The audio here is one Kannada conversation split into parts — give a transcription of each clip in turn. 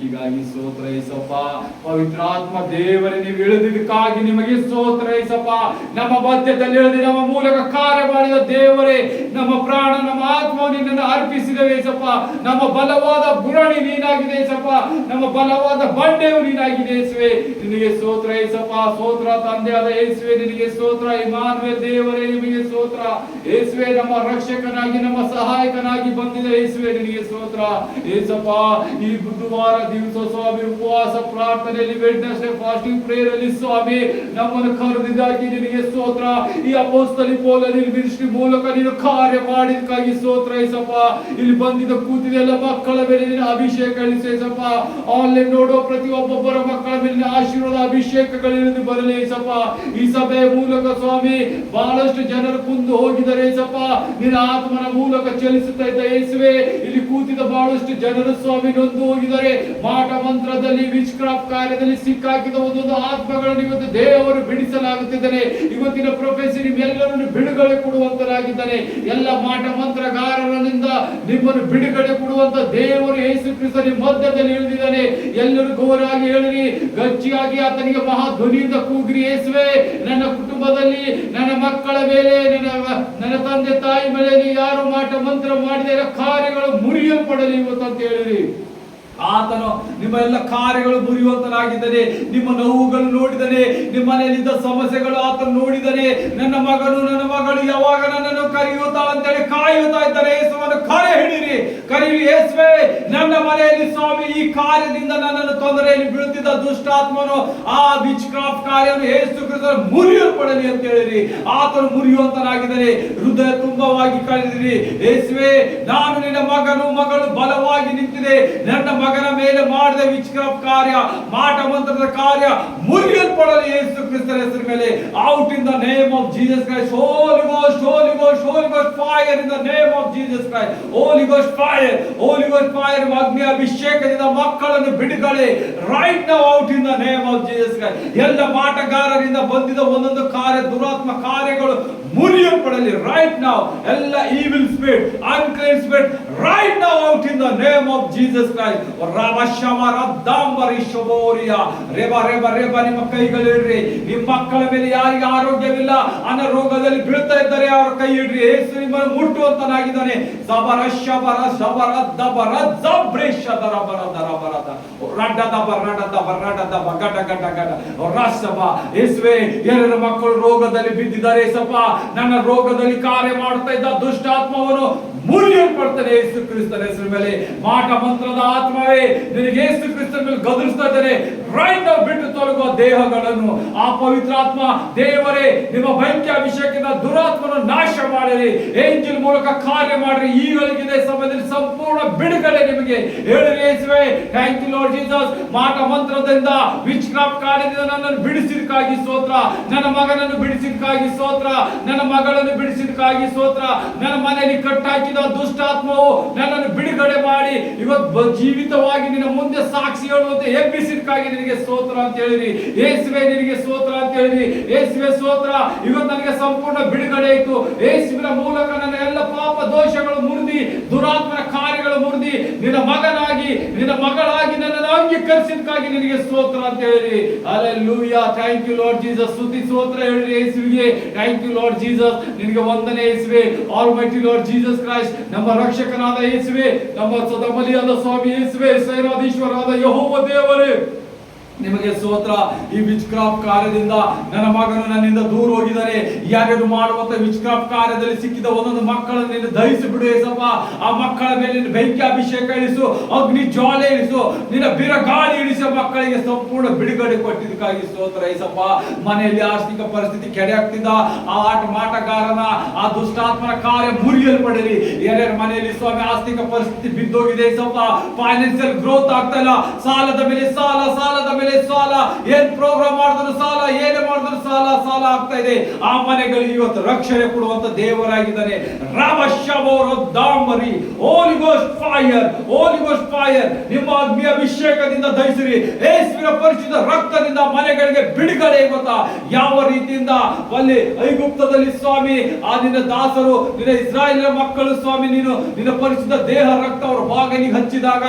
ನಂಬಿಕೆಗಾಗಿ ಸ್ತೋತ್ರ ಏಸಪ್ಪ. ಪವಿತ್ರಾತ್ಮ ದೇವರೇ, ನೀವು ಇಳಿದಿದ್ದಕ್ಕಾಗಿ ನಿಮಗೆ ಸ್ತೋತ್ರ ಏಸಪ್ಪ. ನಮ್ಮ ಮಧ್ಯದಲ್ಲಿ ಇಳಿದು ನಮ್ಮ ಮೂಲಕ ಕಾರ್ಯ ಮಾಡಿದ ದೇವರೇ, ನಮ್ಮ ಪ್ರಾಣ ನಮ್ಮ ಆತ್ಮ ನಿನ್ನನ್ನು ಅರ್ಪಿಸಿದವೆ ಏಸಪ್ಪ. ನಮ್ಮ ಬಲವಾದ ಬುರಣಿ ನೀನಾಗಿದೆ ಏಸಪ್ಪ, ನಮ್ಮ ಬಲವಾದ ಬಂಡೆಯು ನೀನಾಗಿದೆ ಯೇಸುವೆ. ನಿನಗೆ ಸ್ತೋತ್ರ ಏಸಪ್ಪ. ಸ್ತೋತ್ರ ತಂದೆಯಾದ ಯೇಸುವೆ, ನಿನಗೆ ಸ್ತೋತ್ರ. ಇಮ್ಮಾನುವೇಲ್ ದೇವರೇ, ನಿಮಗೆ ಸ್ತೋತ್ರ ಯೇಸುವೆ. ನಮ್ಮ ರಕ್ಷಕನಾಗಿ ನಮ್ಮ ಸಹಾಯಕನಾಗಿ ಬಂದಿದೆ ಯೇಸುವೆ, ನಿನಗೆ ಸ್ತೋತ್ರ ಏಸಪ್ಪ. ಈ ಬುಧವಾರ ದಿವಸ ಸ್ವಾಮಿ ಉಪವಾಸ ಪ್ರಾರ್ಥನೆಯಲ್ಲಿ ವೆಡ್ನೆಸ್ಡೇ ಫಾಸ್ಟಿಂಗ್ ಪ್ರೇಯರ್ ಅಲ್ಲಿ ಸ್ವಾಮಿ ನಮ್ಮನ್ನು ಕರೆದಿದ್ದಾಗಿ ನಿನಗೆ ಸ್ತೋತ್ರ. ಈ ಅಪೊಸ್ತಲಿಕ್ ಮಿನಿಸ್ಟ್ರಿ ಮೂಲಕ ನೀನು ಕಾರ್ಯ ಮಾಡಿದಕ್ಕಾಗಿ ಸ್ತೋತ್ರ ಏಸಪ್ಪ. ಇಲ್ಲಿ ಬಂದಿದ್ದ ಕೂತಿದೆ ಎಲ್ಲ ಮಕ್ಕಳ ಮೇಲೆ ನಿನ್ನ ಅಭಿಷೇಕ ಇಳಿಸು ಏಸಪ್ಪ. ಆನ್ಲೈನ್ ನೋಡೋ ಪ್ರತಿಯೊಬ್ಬೊಬ್ಬರ ಮಕ್ಕಳ ಮೇಲೆ ಆಶೀರ್ವಾದ ಅಭಿಷೇಕಗಳಿಂದ ಬರಲಿ ಏಸಪ್ಪ. ಈ ಸಭೆಯ ಮೂಲಕ ಸ್ವಾಮಿ ಬಹಳಷ್ಟು ಜನರು ಕುಂದು ಹೋಗಿದ್ದಾರೆ ಏಸಪ್ಪ. ನಿನ್ನ ಆತ್ಮನ ಮೂಲಕ ಚಲಿಸುತ್ತಾ ಇದ್ದ ಯೇಸುವೆ, ಇಲ್ಲಿ ಕೂತಿದ ಬಹಳಷ್ಟು ಜನರು ಸ್ವಾಮಿ ನೊಂದು ಹೋಗಿದ್ದಾರೆ. ಮಾಟ ಮಂತ್ರದಲ್ಲಿ ವಿಚ್ ಕ್ರಾಫ್ಟ್ ಕಾರ್ಯದಲ್ಲಿ ಸಿಕ್ಕಾಕಿದ ಒಂದೊಂದು ಆತ್ಮಗಳನ್ನು ಇವತ್ತು ದೇವರು ಬಿಡಿಸಲಾಗುತ್ತಿದ್ದಾನೆ. ಇವತ್ತಿನ ಪ್ರೊಫೆಸರ್ ನಿಮ್ಮೆಲ್ಲರನ್ನು ಬಿಡುಗಡೆ ಕೊಡುವಂತರಾಗಿದ್ದಾನೆ. ಎಲ್ಲ ಮಾಟ ಮಂತ್ರಗಾರರಿಂದ ನಿಮ್ಮನ್ನು ಬಿಡುಗಡೆ ಕೊಡುವಂತ ದೇವರು ಯೇಸು ಕ್ರಿಸ್ತ ನಿಮ್ಮ ಮಧ್ಯದಲ್ಲಿ ಇಳಿದಿದ್ದಾನೆ. ಎಲ್ಲರೂ ಘೋರಾಗಿ ಹೇಳಿರಿ, ಗಚ್ಚಿಯಾಗಿ ಆತನಿಗೆ ಮಹಾ ಧ್ವನಿಯಿಂದ ಕೂಗಿರಿ, ಯೇಸುವೆ ನನ್ನ ಕುಟುಂಬದಲ್ಲಿ ನನ್ನ ಮಕ್ಕಳ ಮೇಲೆ ನನ್ನ ತಂದೆ ತಾಯಿ ಮೇಲೆ ಯಾರು ಮಾಟ ಮಂತ್ರ ಮಾಡಿದ ಕಾರ್ಯಗಳು ಮುರಿಯಲ್ಪಡಲಿ ಇವತ್ತು ಅಂತ ಹೇಳಿರಿ. ಆತನು ನಿಮ್ಮ ಎಲ್ಲ ಕಾರ್ಯಗಳು ಮುರಿಯುವಂತನಾಗಿದ್ದಾನೆ. ನಿಮ್ಮ ನೋವುಗಳು ನೋಡಿದನೆ, ನಿಮ್ಮ ಮನೆಯಲ್ಲಿದ್ದ ಸಮಸ್ಯೆಗಳು ಆತನು ನೋಡಿದನೆ. ನನ್ನ ಮಗನು ನನ್ನ ಮಗಳು ಯಾವಾಗ ನನ್ನನ್ನು ಕರೆಯುತ್ತಾ ಅಂತೇಳಿ ಕಾಯುತ್ತಾ ಇದ್ದಾರೆ. ಯೇಸುವನ್ನು ಕರೆ ಹಿಡಿರಿ, ಕರೀರಿ ಯೇಸುವೆ. ನನ್ನ ಮನೆಯಲ್ಲಿ ಸ್ವಾಮಿ ಈ ಕಾರ್ಯದಿಂದ ನನ್ನನ್ನು ತೊಂದರೆಯಲ್ಲಿ ಬೀಳುತ್ತಿದ್ದ ದುಷ್ಟಾತ್ಮನು ಆ ವಿಚ್ ಕ್ರಾಫ್ಟ್ ಕಾರ್ಯವನ್ನು ಯೇಸು ಕ್ರಿಸ್ತನ ಮುರಿಯಲ್ಪಡಲಿ ಅಂತ ಹೇಳಿರಿ. ಆತನು ಮುರಿಯುವಂತನಾಗಿದ್ದಾನೆ. ಹೃದಯ ತುಂಬವಾಗಿ ಕರೆದಿರಿ, ಯೇಸುವೆ ನಾನು ನಿನ್ನ ಮಗನು ಮಗಳು ಬಲವಾಗಿ ನಿಂತಿದೆ. ನನ್ನ ಮಗನ ಮೇಲೆ ಮಾಡಿದ ವಿಚ್ ಕ್ರಾಫ್ಟ್ ಕಾರ್ಯ, ಮಾಟ ಮಂತ್ರದ ಕಾರ್ಯ ಮುರಿಯಲ್ಪಡಲಿ ಯೇಸು ಕ್ರಿಸ್ತನ ಹೆಸರು ಮೇಲೆ. Out in the name of Jesus Christ. Holy Ghost, Holy Ghost, Holy Ghost fire in the name of Jesus Christ. Holy Ghost fire, Holy Ghost fire. ಅಗ್ನಿ ಅಭಿಷೇಕದಿಂದ ಮಕ್ಕಳನ್ನು ಬಿಡುಗಡೆ right now out in the name of Jesus Christ. ಎಲ್ಲ ಮಾಟಗಾರರಿಂದ ಬಂದಿದ್ದ ಒಂದೊಂದು ಕಾರ್ಯ, ದುರಾತ್ಮ ಕಾರ್ಯಗಳು ಮುರಿಯಲ್ಪಡಲಿ ರೈಟ್ ನೌ. ಎಲ್ಲ evil spirit, unclean spirit right now out in the name of Jesus Christ. ನಿಮ್ಮ ಕೈಗಳಿಡ್ರಿ. ನಿಮ್ಮ ಮಕ್ಕಳ ಮೇಲೆ ಯಾರಿಗೆ ಆರೋಗ್ಯವಿಲ್ಲ, ಅನಾರೋಗ್ಯದಲ್ಲಿ ಬೀಳ್ತಾ ಇದ್ದಾರೆ ಅವರ ಕೈ ಇಡ್ರಿ. ಯೇಸು ನಿಮ್ಮನ್ನು ಮುಟ್ಟುವಂತನಾಗಿದ್ದಾನೆ. ಸಬರ ಶಬರ ಶಬರ ದಬರ ಜಬ್ರೇಶ ದರ ಬರ ದರ ಬರದ ರಡ್ಡ ದಬ ರಡ ದಬ ರಡ ದಬ ಗಡ ಗಡ ಗಡ ರಸಬ. ಯೇಸುವೆ ಎಲ್ಲರ ಮಕ್ಕಳು ರೋಗದಲ್ಲಿ ಬಿದ್ದಿದ್ದಾರೆ ಯೇಸಪ್ಪ. ನನ್ನ ರೋಗದಲ್ಲಿ ಕಾರ್ಯ ಮಾಡ್ತಾ ಇದ್ದ ದುಷ್ಟಾತ್ಮವನ್ನು ಮುರಿಯಲ್ಪಡ್ತಾನೆ ಯೇಸು ಕ್ರಿಸ್ತನ ಹೆಸರು ಮೇಲೆ. ಮಾಟ ಮಂತ್ರದ ಆತ್ಮವೇ ನಿನಗೆ ಯೇಸು ಕ್ರಿಸ್ತನ ಮೇಲೆ ಗದರಿಸ್ತಾ ಇದ್ದಾನೆ. ರೈಟ್ ನಾವು ಬಿಟ್ಟು ತೊಲಗುವ ದೇಹಗಳನ್ನು ಆ ಪವಿತ್ರಾತ್ಮ ದೇವರೇ ನಿಮ್ಮ ಭಯಂಕರ ಅಭಿಷೇಕದಿಂದ ದುರಾತ್ಮನ ನಾಶ ಮಾಡಿರಿ. ಏಂಜಲ್ ಮೂಲಕ ಕಾರ್ಯ ಮಾಡಿರಿ. ಈಗಲಿಗಿದೆ ಸಮಯದಲ್ಲಿ ಸಂಪೂರ್ಣ ಬಿಡುಗಡೆ ನಿಮಗೆ ಹೇಳಿರಿ ಯೇಸುವೆ. Thank you Lord Jesus. ಮಾಟ ಮಂತ್ರದಿಂದ ವಿಚ್ ಕ್ರಾಫ್ಟ್ ಕಾರ್ಯದಿಂದ ನನ್ನನ್ನು ಬಿಡಿಸಿದಕ್ಕಾಗಿ ಸ್ತೋತ್ರ. ನನ್ನ ಮಗನನ್ನು ಬಿಡಿಸಿದಕ್ಕಾಗಿ ಸ್ತೋತ್ರ. ನನ್ನ ಮಗಳನ್ನು ಬಿಡಿಸಿದಕ್ಕಾಗಿ ಸ್ತೋತ್ರ. ನನ್ನ ಮನೆಯಲ್ಲಿ ಕಟ್ಟಾಕಿದ ದುಷ್ಟಾತ್ಮವು ನನ್ನನ್ನು ಬಿಡುಗಡೆ ಮಾಡಿ ಇವತ್ತು ಜೀವಿತವಾಗಿ ನಿನ್ನ ಮುಂದೆ ಸಾಕ್ಷಿ ಹೇಳುವಂತೆ ಎಬ್ಬಿಸಿದಕ್ಕಾಗಿ ನಿನಗೆ ಸ್ತೋತ್ರ ಅಂತ ಹೇಳಿರಿ. ಯೇಸುವೆ ನಿನಗೆ ಸ್ತೋತ್ರ ಅಂತ ಹೇಳಿರಿ. ಯೇಸುವೆ ಸ್ತೋತ್ರ. ಇವತ್ತು ನನಗೆ ಸಂಪೂರ್ಣ ಬಿಡುಗಡೆ ಇತ್ತು. ಯೇಸುವಿನ ಮೂಲಕ ನನ್ನ ಎಲ್ಲ ಪಾಪ ದೋಷಗಳು ಮುರಿದಿ, ದುರಾತ್ಮನ ಕಾರ್ಯಗಳು ಮುರಿದಿ, ನಿನ್ನ ಮಗನಾಗಿ ನಿನ್ನ ಮಗಳಾಗಿ ನನ್ನನ್ನು ಅಂಗೀಕರಿಸಿದಕ್ಕಾಗಿ ನಿನಗೆ ಸ್ತೋತ್ರ ಅಂತ ಹೇಳಿರಿ. Hallelujah. Thank you Lord Jesus. ಸ್ತುತಿ ಸ್ತೋತ್ರ ಹೇಳಿರಿ ಯೇಸುವಿಗೆ. Thank you Lord Jesus. ನಿನಗೆ ವಂದನೆ ಯೇಸುವೆ. Almighty Lord Jesus Christ. ನಮ್ಮ ರಕ್ಷಕನಾದ ಯೇಸುವೆ, ನಮ್ಮ ಬಲಿಯಾದ ಸ್ವಾಮಿ ಯೇಸುವೆ, ಸೇನಾಧೀಶ್ವರಾದ ಯೆಹೋವ ದೇವರೇ ನಿಮಗೆ ಸ್ತೋತ್ರ. ಈ ವಿಚ್ ಕ್ರಾಫ್ಟ್ ಕಾರ್ಯದಿಂದ ನನ್ನ ಮಗನು ನನ್ನಿಂದ ದೂರ ಹೋಗಿದ್ದಾರೆ. ಯಾರ್ಯಾರು ಮಾಡುವಂತ ವಿಚ್ ಕ್ರಾಫ್ಟ್ ಕಾರ್ಯದಲ್ಲಿ ಸಿಕ್ಕಿದ ಒಂದೊಂದು ಮಕ್ಕಳನ್ನು ನೀನು ದಹಿಸಿ ಬಿಡು ಯೇಸಪ್ಪ. ಆ ಮಕ್ಕಳ ಮೇಲೆ ಬೆಂಕಿ ಅಭಿಷೇಕ ಇಳಿಸು, ಅಗ್ನಿ ಜ್ವಾಲೆ ಇಳಿಸು, ನಿನ್ನ ಬಿರಗಾಳಿ ಇಳಿಸಿ ಮಕ್ಕಳಿಗೆ ಸಂಪೂರ್ಣ ಬಿಡುಗಡೆ ಕೊಟ್ಟಿದ್ದಕ್ಕಾಗಿ ಸ್ತೋತ್ರ ಯೇಸಪ್ಪ. ಮನೆಯಲ್ಲಿ ಆರ್ಥಿಕ ಪರಿಸ್ಥಿತಿ ಕೆಡೆ ಆಗ್ತಿದ್ದ ಆ ಮಾಟಗಾರನ ಆ ದುಷ್ಟಾತ್ಮನ ಕಾರ್ಯ ಮುರಿಯಲ್ಪಡಲಿ. ಯಾರ್ಯಾರ ಮನೆಯಲ್ಲಿ ಸ್ವಾಮಿ ಆರ್ಥಿಕ ಪರಿಸ್ಥಿತಿ ಬಿದ್ದೋಗಿದೆ ಯೇಸಪ್ಪ, ಫೈನಾನ್ಸಿಯಲ್ ಗ್ರೋತ್ ಆಗ್ತಾ ಇಲ್ಲ, ಸಾಲದ ಮೇಲೆ ಸಾಲ, ಸಾಲದ ಮೇಲೆ ಮೇಲೆ ಸಾಲ, ಏನ್ ಪ್ರೋಗ್ರಾಮ್ ಮಾಡಿದ್ರು ಸಾಲ, ಏನೇ ಮಾಡಿದ್ರು ಸಾಲ ಸಾಲ ಆಗ್ತಾ ಇದೆ. ಆ ಮನೆಗಳಿಗೆ ಇವತ್ತು ರಕ್ಷಣೆ ಕೊಡುವಂತ ದೇವರಾಗಿದ್ದಾನೆ. ರಾಮಶಬರಿ ಹೋಲಿ Ghost fire, Holy Ghost fire. ನಿಮ್ಮ ಅಗ್ನಿ ಅಭಿಷೇಕದಿಂದ ದಹಿಸಿರಿ. ಯೇಸುವಿನ ಪರಿಶುದ್ಧ ರಕ್ತದಿಂದ ಮನೆಗಳಿಗೆ ಬಿಡುಗಡೆ. ಗೊತ್ತಾ ಯಾವ ರೀತಿಯಿಂದ ಅಲ್ಲಿ ಐಗುಪ್ತದಲ್ಲಿ ಸ್ವಾಮಿ ಆ ನಿನ್ನ ದಾಸರು, ನಿನ್ನ ಇಸ್ರಾಯೇಲ್ ಮಕ್ಕಳು ಸ್ವಾಮಿ, ನೀನು ನಿನ್ನ ಪರಿಶುದ್ಧ ದೇಹ ರಕ್ತ ಅವರ ಬಾಗಿಲಿಗೆ ಹಚ್ಚಿದಾಗ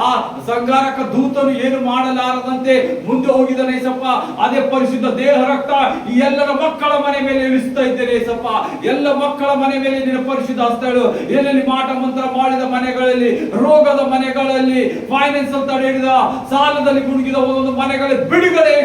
ಆ ಸಂಗಾರಕ ದೂತನು ಏನು ಮಾಡಲಾರದಂತೆ ಮುಂದೆ ಹೋಗಿದ್ದಾನೆ ಏಸಪ್ಪ. ಅದೇ ಪರಿಶುದ್ಧ ದೇಹ ರಕ್ತ ಈ ಎಲ್ಲರ ಮಕ್ಕಳ ಮನೆ ಮೇಲೆ ಇಳಿಸ್ತಾ ಇದ್ದೇನೆ ಏಸಪ್ಪ. ಎಲ್ಲ ಮಕ್ಕಳ ಮನೆ ಮೇಲೆ ನಿನ್ನ ಪರಿಶುದ್ಧ ಹಸ್ತಗಳು, ಎಲ್ಲೆಲ್ಲಿ ಮಾಟ ಮಂತ್ರ ಮಾಡಿದ ಮನೆಗಳಲ್ಲಿ, ರೋಗದ ಮನೆಗಳಲ್ಲಿ, ಫೈನಾನ್ಸ್ ಅಂತ ಹಿಡಿದ ಸಾಲದಲ್ಲಿ ಗುಡುಗಿದ ಒಂದೊಂದು ಮನೆಗಳಲ್ಲಿ ಬಿಡುಗಡೆ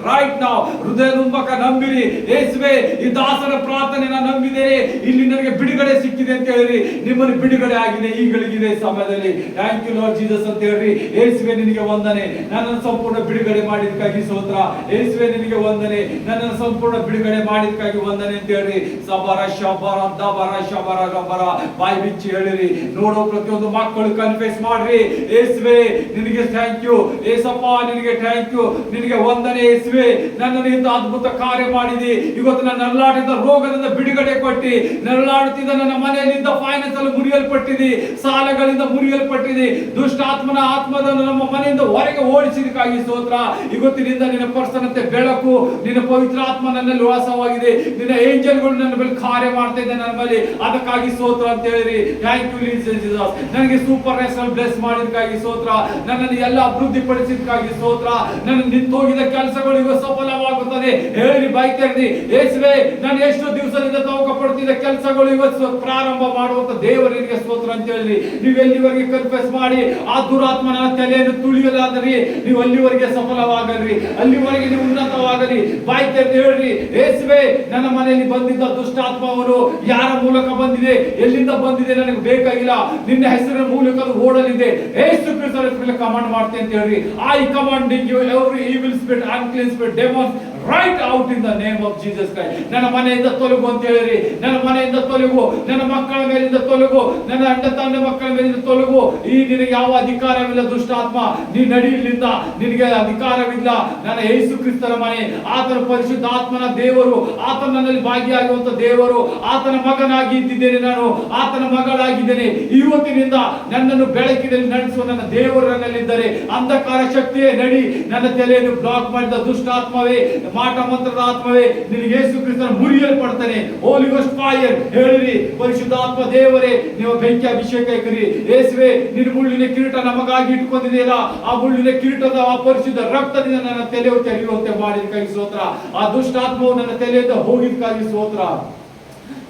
ರೈಟ್ ನಾವು ಹೃದಯ ತುಂಬಕ ನಂಬಿರಿ. ಯೇಸುವೆ ಈ ದಾಸರ ಪ್ರಾರ್ಥನೆನ ನಂಬಿದ್ದೇನೆ, ಇಲ್ಲಿ ನನಗೆ ಬಿಡುಗಡೆ ಸಿಕ್ಕಿದೆ ಅಂತ ಹೇಳಿ ನಿಮ್ಮನ್ನು ಬಿಡುಗಡೆ ಆಗಿದೆ ಈಗಳಿಗಿದೆ ಸಮಯದಲ್ಲಿ. ಥ್ಯಾಂಕ್ ಯು ಲಾರ್ಡ್ ಜೀಸಸ್ ಅಂತ ಹೇಳ್ರಿ. ಯೇಸುವೆ ನಿನಗೆ ವಂದನೆ, ನನ್ನನ್ನು ಸಂಪೂರ್ಣ ಬಿಡುಗಡೆ ಮಾಡಿದಕ್ಕಾಗಿ ಸ್ತೋತ್ರ. ಯೇಸುವೆ ನಿನಗೆ ವಂದನೆ, ನನ್ನನ್ನು ಸಂಪೂರ್ಣ ಬಿಡುಗಡೆ ಮಾಡಿದಕ್ಕಾಗಿ ವಂದನೆ ಅಂತ ಹೇಳ್ರಿ. ಸಬರ ಶಬರ ದಬರ ಶಬರ ಗಬರ ಬಾಯಿ ಬಿಚ್ಚಿ ಹೇಳಿರಿ. ನೋಡೋ ಪ್ರತಿಯೊಂದು ಮಕ್ಕಳು ಕನ್ಫೆಸ್ ಮಾಡ್ರಿ. ಯೇಸುವೆ ನಿನಗೆ ಥ್ಯಾಂಕ್ ಯು, ಏಸಪ್ಪ ನಿನಗೆ ಥ್ಯಾಂಕ್ ಯು, ನಿನಗೆ ವಂದನೆ ಯೇಸುವೆ. ನನ್ನನ್ನು ಇಂಥ ಅದ್ಭುತ ಕಾರ್ಯ ಮಾಡಿದಿ. ಇವತ್ತು ನನ್ನ ನರಳಾಟದ ರೋಗದಿಂದ ಬಿಡುಗಡೆ ಕೊಟ್ಟಿ, ನರಳಾಡುತ್ತಿದ್ದ ನನ್ನ ಮನೆಯಲ್ಲಿದ್ದ ಫೈನಾನ್ಸ್ ಅಲ್ಲಿ ಮುರಿಯಲ್ಪಟ್ಟಿದೆ, ಸಾಲಗಳಿಂದ ಮುರಿಯಲ್ಪಟ್ಟಿದೆ, ದುಷ್ಟಾತ್ಮನ ಆತ್ಮದನ್ನು ನಮ್ಮ ಮನೆಯಿಂದ ಹೊರಗೆ ಓಡಿಸಿದಕ್ಕಾಗಿ ಸ್ತೋತ್ರ. ಇವತ್ತಿನಿಂದ ನಿನ್ನ ಪ್ರಸನ್ನತೆ ಬೆಳಕು, ನಿನ್ನ ಪವಿತ್ರ ಆತ್ಮ ನನ್ನಲ್ಲಿ ವಾಸವಾಗಿದೆ, ನಿನ್ನ ಏಂಜಲ್ಗಳು ನನ್ನ ಮೇಲೆ ಕಾರ್ಯ ಮಾಡ್ತಾ ಇದೆ ನನ್ನ ಮೇಲೆ, ಅದಕ್ಕಾಗಿ ಸ್ತೋತ್ರ ಅಂತ ಹೇಳಿರಿ. Thank you Jesus. ನನಗೆ ಸೂಪರ್ ನ್ಯಾಚುರಲ್ ಬ್ಲೆಸ್ ಮಾಡಿದಕ್ಕಾಗಿ ಸ್ತೋತ್ರ. ನನ್ನನ್ನು ಎಲ್ಲ ಅಭಿವೃದ್ಧಿ ಪಡಿಸಿದಕ್ಕಾಗಿ ಸ್ತೋತ್ರ. ನನ್ನ ನಿಂತೋಗಿದ ಕೆಲಸಗಳು ಈಗ ಸಫಲವಾಗುತ್ತದೆ ಹೇಳಿ ಬಾಯಿ ತೆರೆದಿ. ಯೇಸುವೆ ನಾನು ಎಷ್ಟು ದಿವಸದಿಂದ ತವಕ ಪಡುತ್ತಿದ್ದ ಕೆಲಸಗಳು ಇವತ್ತು ಪ್ರಾರಂಭ ಮಾಡುವಂತ ದೇವರಿಗೆ ಸ್ತೋತ್ರ ಅಂತ ಹೇಳಿ ನೀವು ಎಲ್ಲಿವರೆಗೆ ಕನ್ಫೆಸ್ ಮಾಡಿ ಆ ದುರಾತ್ಮನ ತಲೆಯನ್ನು ತುಳಿಯಲಾದರಿ ನೀವು ಅಲ್ಲಿವರೆಗೆ ಸಫಲವಾಗಲ್ರಿ, ಅಲ್ಲಿವರೆಗೆ ನೀವು ಉನ್ನತವಾಗಲಿ. ಬಾಯಿ ತೆರೆದು ಹೇಳ್ರಿ, ಯೇಸುವೆ ನನ್ನ ಮನೆಯಲ್ಲಿ ಬಂದಿದ್ದ ದುಷ್ಟಾತ್ಮವನ್ನು ಯಾರ ಮೂಲಕ ಬಂದಿದೆ, ಎಲ್ಲಿಂದ ಬಂದಿದೆ ನನಗೆ ಬೇಕಾಗಿಲ್ಲ, ನಿನ್ನ ಹೆಸರಿನ ಮೂಲಕ ಅದು ಓಡಲಿದೆ. ಯೇಸು ಕ್ರಿಸ್ತನ ಹೆಸರಲ್ಲಿ ಕಮಾಂಡ್ ಮಾಡ್ತೇನೆ ಅಂತ ಹೇಳ್ರಿ. I commanding you every evil spirit, unclean spirit, demons right out in the name of Jesus Christ. ನನ್ನ ಮನೆಯಿಂದ ತೊಲಗು ಅಂತ ಹೇಳಿರಿ. ನನ್ನ ಮನೆಯಿಂದ ತೊಲಗು, ನನ್ನ ಮಕ್ಕಳ ಮೇಲಿಂದ ತೊಲಗು, ನನ್ನ ಅಣ್ಣ ತಂದೆ ಮಕ್ಕಳ ಮೇಲಿಂದ ತೊಲಗು. ಈ ನಿನಗೆ ಯಾವ ಅಧಿಕಾರವಿಲ್ಲ ದುಷ್ಟಾತ್ಮ, ನೀ ನಡಿಲಿಂದ ನಿನಗೆ ಅಧಿಕಾರವಿಲ್ಲ. ನನ್ನ ಯೇಸು ಕ್ರಿಸ್ತನ ಮನೆ, ಆತನ ಪರಿಶುದ್ಧ ಆತ್ಮನ ದೇವರು, ಆತನ ನನ್ನಲ್ಲಿ ಭಾಗಿಯಾಗುವಂತ ದೇವರು, ಆತನ ಮಗನಾಗಿ ಇದ್ದಿದ್ದೇನೆ, ನಾನು ಆತನ ಮಗಳಾಗಿದ್ದೇನೆ. ಇವತ್ತಿನಿಂದ ನನ್ನನ್ನು ಬೆಳಕಿನಲ್ಲಿ ನಡೆಸುವ ನನ್ನ ದೇವರು ನನ್ನಲ್ಲಿದ್ದರೆ ಅಂಧಕಾರ ಶಕ್ತಿಯೇ ನಡಿ, ನನ್ನ ತಲೆಯನ್ನು ಬ್ಲಾಕ್ ಮಾಡಿದ ದುಷ್ಟಾತ್ಮವೇ, ಮಾಟ ಮಂತ್ರದ ಆತ್ಮವೇ, ನಿನಗೆ ಯೇಸು ಕ್ರಿಸ್ತನ ಮುರಿಯಲ್ಪಡ್ತಾನೆ. ಹೋಲಿ ಗೋಸ್ಟ್ ಫೈರ್ ಹೇಳಿರಿ. ಪರಿಶುದ್ಧಾತ್ಮ ದೇವರೇ ನೀವು ಬೆಂಕಿ ಅಭಿಷೇಕ ಇಕ್ಕರಿ. ಯೇಸುವೆ ನಿನ್ನ ಮುಳ್ಳಿನ ಕಿರೀಟ ನಮಗಾಗಿ ಇಟ್ಕೊಂಡಿದೆಯಲ್ಲ, ಆ ಮುಳ್ಳಿನ ಕಿರೀಟದ ಆ ಪರಿಶುದ್ಧ ರಕ್ತದಿಂದ ನನ್ನ ತಲೆಯು ತೆರೆಯುವಂತೆ ಮಾಡಿದಕ್ಕಾಗಿ ಸ್ತೋತ್ರ. ಆ ದುಷ್ಟಾತ್ಮವು ನನ್ನ ತಲೆಯಿಂದ ಹೋಗಿದ್ದಕ್ಕಾಗಿ ಸ್ತೋತ್ರ.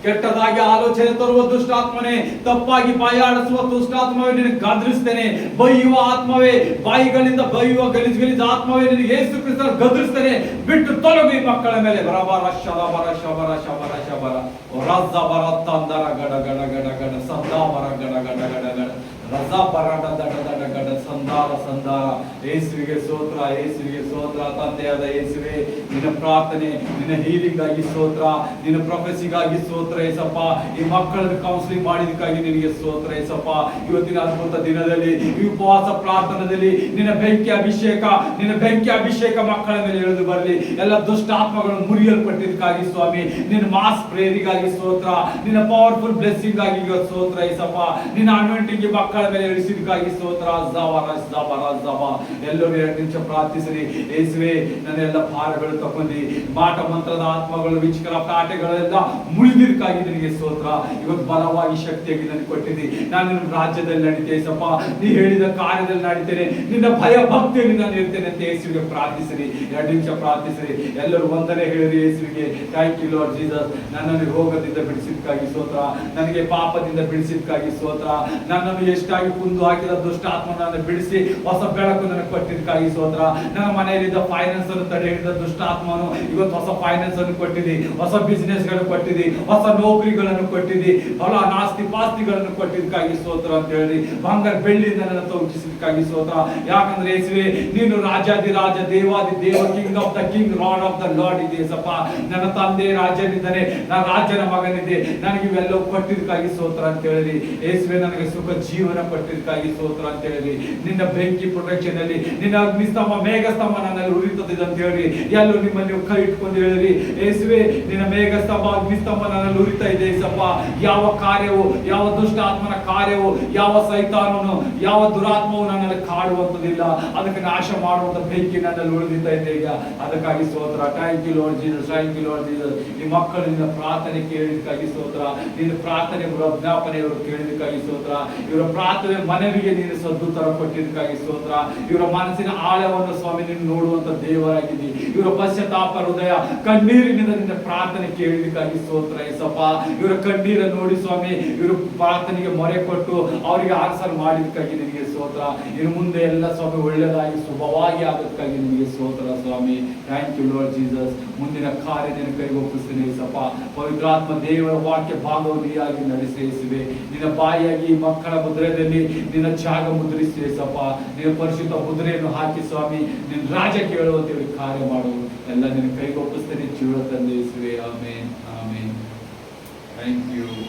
ಕೆಟ್ಟದಾಗಿ ಆಲೋಚನೆ ತರುವ ದುಷ್ಟಾತ್ಮನೇ, ತಪ್ಪಾಗಿ ಬಾಯಾಡಿಸುವ ದುಷ್ಟಾತ್ಮವೇ ನಿನಗೆ ಗದರಿಸ್ತೇನೆ. ಬೈಯುವ ಆತ್ಮವೇ, ಬಾಯಿಗಳಿಂದ ಬೈಯುವ ಗಲಿಜ್ ಆತ್ಮವೇ ನಿನಗೆ ಯೇಸು ಕ್ರಿಸ್ತನ ಗದರಿಸ್ತೇನೆ. ಬಿಟ್ಟು ತೊಲಗು ಈ ಮಕ್ಕಳ ಮೇಲೆ. ಬರಬರ ಶಬರ ಶಬರ ಶಬರ ಶಬರ ರಜ ಬರ ತಂದರ ಗಡ ಗಡ ಗಡ ಗಡ ಸಂದಾವರ ಗಡ ಗಡ ಗಡ ಗಡ ರಜ ಬರಡ ದಡ ದಡ ಗಡ ಸಂದಾರ ಸಂದಾರ. ಯೇಸುವಿಗೆ ಸ್ತೋತ್ರ, ಯೇಸುವಿಗೆ ಸ್ತೋತ್ರ. ತಂದೆಯಾದ ಯೇಸುವೆ ನಿನ್ನ ಪ್ರಾರ್ಥನೆ, ನಿನ್ನ ಹೀಲಿಂಗ್ ಆಗಿ ಸ್ತೋತ್ರ, ನಿನ್ನ ಪ್ರೊಫೆಸಿಗಾಗಿ ಸ್ತೋತ್ರ ಏಸಪ್ಪ. ಈ ಮಕ್ಕಳನ್ನು ಕೌನ್ಸಿಲಿಂಗ್ ಮಾಡಿದಕ್ಕಾಗಿ ನಿನಗೆ ಸ್ತೋತ್ರ ಏಸಪ್ಪ. ಇವತ್ತಿನ ಅದ್ಭುತ ದಿನದಲ್ಲಿ ಈ ಉಪವಾಸ ಪ್ರಾರ್ಥನೆಯಲ್ಲಿ ನಿನ್ನ ಬೆಂಕಿ ಅಭಿಷೇಕ, ನಿನ್ನ ಬೆಂಕಿ ಅಭಿಷೇಕ ಮಕ್ಕಳ ಮೇಲೆ ಇಳಿದು ಬರಲಿ. ಎಲ್ಲ ದುಷ್ಟಾತ್ಮಗಳು ಮುರಿಯಲ್ಪಟ್ಟಿದ್ದಕ್ಕಾಗಿ ಸ್ವಾಮಿ ನಿನ್ನ ಮಾಸ್ ಪ್ರೇರಿಗಾಗಿ ಸ್ತೋತ್ರ, ನಿನ್ನ ಪವರ್ಫುಲ್ ಬ್ಲೆಸ್ಸಿಂಗ್ ಆಗಿ ಸ್ತೋತ್ರ ಏಸಪ್ಪ. ನಿನ್ನ ಅನಾಯಿಂಟಿಂಗ್ ಮಕ್ಕಳ ಮೇಲೆ ಇಳಿಸಿದಕ್ಕಾಗಿ ಸ್ತೋತ್ರ. ಎಲ್ಲರೂ 2 ನಿಮಿಷ ಪ್ರಾರ್ಥಿಸಿರಿ. ಯೇಸುವೆ ನನ್ನ ಎಲ್ಲ ಭಾರಗಳು ತಗೊಂಡು ಮಾಟ ಮಂತ್ರದ ಆತ್ಮಗಳು, ವಿಚಿತ್ರ ಕಾಟೆಗಳೆಲ್ಲ ಮುಳಿದಿದ್ದಕ್ಕಾಗಿ ನಿನಗೆ ಸ್ತೋತ್ರ. ಇವತ್ತು ಬಲವಾಗಿ ಶಕ್ತಿಯಾಗಿ ನನಗೆ ಕೊಟ್ಟಿದ್ದಿ. ನಾನು ನಿನ್ನ ರಾಜ್ಯದಲ್ಲಿ ನಡೀತೇನೆ ಸಪ್ಪ, ನೀ ಹೇಳಿದ ಕಾರ್ಯದಲ್ಲಿ ನಡೀತೇನೆ, ನಿನ್ನ ಭಯ ಭಕ್ತಿಯಲ್ಲಿ ನಾನು ಇರ್ತೇನೆ ಅಂತ ಯೇಸುವಿಗೆ ಪ್ರಾರ್ಥಿಸಿರಿ. 2 ನಿಮಿಷ ಪ್ರಾರ್ಥಿಸಿರಿ. ಎಲ್ಲರೂ ವಂದನೆ ಹೇಳಿರಿ ಯೇಸುವಿಗೆ. Thank you Lord Jesus. ನನ್ನನ್ನು ರೋಗದಿಂದ ಬಿಡಿಸಿದಕ್ಕಾಗಿ ಸ್ತೋತ್ರ, ನನಗೆ ಪಾಪದಿಂದ ಬಿಡಿಸಿದಕ್ಕಾಗಿ ಸ್ತೋತ್ರ. ನನ್ನನ್ನು ಎಷ್ಟಾಗಿ ಕುಂದು ಹಾಕಿದ ದುಷ್ಟಾತ್ಮನನ್ನು ಬಿಡಿಸಿ ಹೊಸ ಬೆಳಕು ನನಗೆ ಕೊಟ್ಟಿದ್ದಕ್ಕಾಗಿ ಸ್ತೋತ್ರ. ನನ್ನ ಮನೆಯಲ್ಲಿದ್ದ ಫೈನಾನ್ಸ್ ಅನ್ನು ತಡೆ ಹಿಡಿದ ದುಷ್ಟಾತ್ಮನು ಇವತ್ತು ಹೊಸ ಫೈನಾನ್ಸ್ ಅನ್ನು ಕೊಟ್ಟಿದ್ದಿ, ಹೊಸ ಬಿಸಿನೆಸ್ ಗಳನ್ನು ಕೊಟ್ಟಿದ್ದಿ, ಹೊಸ ನೌಕರಿಗಳನ್ನು ಕೊಟ್ಟಿದ್ದಿ, ಹೊಲ ನಾಸ್ತಿ ಪಾಸ್ತಿಗಳನ್ನು ಕೊಟ್ಟಿದ್ದಕ್ಕಾಗಿ ಸ್ತೋತ್ರ ಅಂತ ಹೇಳಿ ಬಂಗಾರ ಬೆಳ್ಳಿಯಿಂದ ನನ್ನ ತೋರಿಸಿದಕ್ಕಾಗಿ ಸ್ತೋತ್ರ. ಯಾಕಂದ್ರೆ ಯೇಸುವೆ ನೀನು ರಾಜಾದಿರಾಜ, ದೇವಾದಿ ದೇವ, king of the king, lord of the lord ಇದೆಯಪ್ಪ. ನನ್ನ ತಂದೆ ರಾಜನಿದ್ದಾನೆ, ನಾನು ರಾಜನ ಮಗನಿದ್ದೆ, ನನಗೆ ಇವೆಲ್ಲವೂ ಕೊಟ್ಟಿದ್ದಕ್ಕಾಗಿ ಸ್ತೋತ್ರ ಅಂತ ಹೇಳಿ ಯೇಸುವೆ ನನಗೆ ಸುಖ ಜೀವನ ಕೊಟ್ಟಿದ್ದಕ್ಕಾಗಿ ಸ್ತೋತ್ರ ಅಂತ ಹೇಳಿ ನಿನ್ನ ಬೆಂಕಿ ಪ್ರೊಟೆಕ್ಷನ್ ನಿನ್ನ ಅಗ್ನಿಸ್ತಂಭ ಮೇಘಸ್ತಂಭ ನನ್ನಲ್ಲಿ ಉರಿತದೆ ಅಂತ ಹೇಳಿ ಎಲ್ಲರೂ ನಿಮ್ಮಲ್ಲಿ ನೀವು ಕೈ ಇಟ್ಕೊಂಡು ಹೇಳಿರಿ, ಯೇಸುವೆ ನಿನ್ನ ಮೇಘಸ್ತಂಭ ಅಗ್ನಿಸ್ತಂಭ ನನ್ನಲ್ಲಿ ಉರಿತಾ ಇದೆ ಏಸಪ್ಪ. ಯಾವ ಕಾರ್ಯವು, ಯಾವ ದುಷ್ಟ ಆತ್ಮನ ಕಾರ್ಯವು, ಯಾವ ಸೈತಾನನು, ಯಾವ ದುರಾತ್ಮವು ನನ್ನಲ್ಲಿ ಕಾಡುವಂಥದ್ದಿಲ್ಲ. ಅದಕ್ಕೆ ನಾಶ ಮಾಡುವಂತ ಬೆಂಕಿ ನನ್ನಲ್ಲಿ ಉಳಿದಿದ್ದ ಇದೆ ಈಗ. ಅದಕ್ಕಾಗಿ ಸ್ತೋತ್ರ. Thank you Lord Jesus, thank you Lord Jesus. ಈ ಮಕ್ಕಳು ನಿನ್ನ ಪ್ರಾರ್ಥನೆ ಕೇಳಿದಕ್ಕಾಗಿ ಸ್ತೋತ್ರ. ನಿನ್ನ ಪ್ರಾರ್ಥನೆ ಜ್ಞಾಪನೆ ಇವರು ಕೇಳಿದಕ್ಕಾಗಿ ಸ್ತೋತ್ರ. ಇವರ ಪ್ರಾರ್ಥನೆ ಮನವಿಗೆ ನೀನು ಸದ್ದುತ್ತರ ಕೊಟ್ಟಿದ್ದಕ್ಕಾಗಿ ಸ್ತೋತ್ರ. ಇವರ ಮನಸ್ಸಿನ ಆಳವನ್ನು ಸ್ವಾಮಿ ನೀನು ನೋಡುವಂತ ದೇವರಾಗಿದ್ದಿ. ಇವರ ಪಶ್ಚಾತ್ತಾಪ ಹೃದಯ ಕಣ್ಣೀರಿನಿಂದ ನಿನ್ನ ಪ್ರಾರ್ಥನೆ ಕೇಳಿದಕ್ಕಾಗಿ ಸ್ತೋತ್ರ ಏಸಪ್ಪ. ಇವರ ಕಣ್ಣೀರನ್ನು ನೋಡಿ ಸ್ವಾಮಿ, ಇವರು ಪ್ರಾರ್ಥನೆಗೆ ಮೊರೆ ಕೊಟ್ಟು ಅವರಿಗೆ ಆನ್ಸರ್ ಮಾಡಿದಕ್ಕಾಗಿ ನಿನಗೆ ಸ್ತೋತ್ರ. ಇನ್ನು ಮುಂದೆ ಎಲ್ಲ ಸ್ವಾಮಿ ಒಳ್ಳೆಯದಾಗಿ ಶುಭವಾಗಿ ಆಗೋದಕ್ಕಾಗಿ ನಿನಗೆ ಸ್ತೋತ್ರ ಸ್ವಾಮಿ. Thank you Lord Jesus. ಮುಂದಿನ ಕಾರ್ಯ ನಿನ್ನ ಕೈಗೆ ಒಪ್ಪಿಸ್ತೀನಿ ಏಸಪ್ಪ. ಪವಿತ್ರಾತ್ಮ ದೇವರ ವಾಕ್ಯ ಭಾಗವಹಿಯಾಗಿ ನಡೆಸಿವೆ. ನಿನ್ನ ಬಾಯಿಯಾಗಿ ಈ ಮಕ್ಕಳ ಮುದ್ರೆಯಲ್ಲಿ ನಿನ್ನ ತ್ಯಾಗ ಮುದ್ರಿಸಿ ಏಸಪ್ಪ. ನಿನ್ನ ಪರಿಶುದ್ಧ ಮುದ್ರೆಯನ್ನು ಹಾಕಿ ಸ್ವಾಮಿ ನಿನ್ನ ರಾಜ ಕೇಳುವಂತೇಳಿ ಕಾರ್ಯ ಮಾಡು. ಎಲ್ಲ ನಿನ್ನ ಕೈಗೆ ಒಪ್ಪಿಸ್ತೇನೆ ಜೀವ ತಂದೆ ಯೇಸುವೆ. Amen, amen. Thank you.